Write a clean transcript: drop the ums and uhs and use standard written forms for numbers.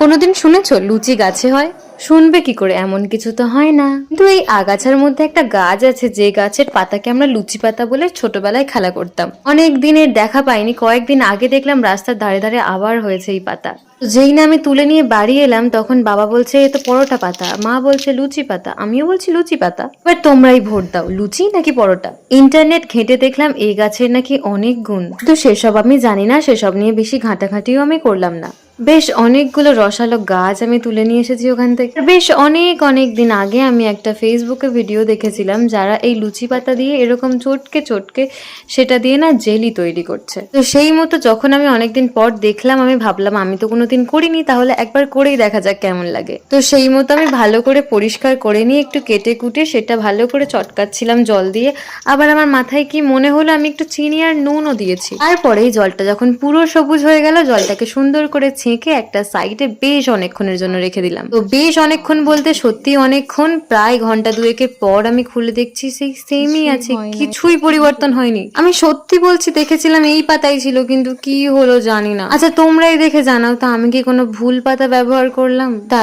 কোনোদিন শুনেছো লুচি গাছে হয়? শুনবে কি করে, এমন কিছু তো হয় না। কিন্তু এই আগাছার মধ্যে একটা গাছ আছে, যে গাছের পাতাকে আমরা লুচি পাতা বলে ছোটবেলায় খেলা করতাম। অনেক দিনের দেখা পাইনি, কয়েকদিন আগে দেখলাম রাস্তার ধারে ধারে আবার হয়েছে এই পাতা। তো যেই না আমি তুলে নিয়ে বাড়ি এলাম, তখন বাবা বলছে এ তো পরোটা পাতা, মা বলছে লুচি পাতা, আমিও বলছি লুচি পাতা। এবার তোমরাই ভোট দাও, লুচি নাকি পরোটা। ইন্টারনেট ঘেঁটে দেখলাম এই গাছের নাকি অনেক গুণ, তো সেসব আমি জানি না, সেসব নিয়ে বেশি ঘাঁটাঘাঁটিও আমি করলাম না। বেশ অনেকগুলো রসালো গাছ আমি তুলে নিয়ে এসেছি ওখান থেকে। বেশ অনেক অনেক দিন আগে আমি একটা ফেসবুকে ভিডিও দেখেছিলাম, যারা এই লুচি পাতা দিয়ে এরকম চটকে চটকে সেটা দিয়ে না জেলি তৈরি করছে। তো সেই মতো যখন আমি অনেকদিন পর দেখলাম, আমি ভাবলাম আমি তো কোনোদিন করিনি, তাহলে একবার করেই দেখা যাক কেমন লাগে। তো সেই মতো আমি ভালো করে পরিষ্কার করে নিয়ে একটু কেটে কুটে সেটা ভালো করে চটকাচ্ছিলাম জল দিয়ে। আবার আমার মাথায় কি মনে হলো, আমি একটু চিনি আর নুনও দিয়েছি। তারপরে এই জলটা যখন পুরো সবুজ হয়ে গেল, জলটাকে সুন্দর করে ছেঁকে একটা সাইডে বেশ অনেকক্ষণের জন্য রেখে দিলাম। তো বেশ অনেকক্ষণ বলতে সত্যি অনেকক্ষণ, প্রায় ঘন্টা দুয়েকের পর আমি খুলে দেখছি সেই সেমই আছে, কিছুই পরিবর্তন হয়নি। আমি সত্যি বলছি, দেখেছিলাম এই পাতাই ছিল, কিন্তু কি হলো জানি না। আচ্ছা তোমরাই দেখে জানাও তো, আমি কি কোনো ভুল পাতা ব্যবহার করলাম? টা।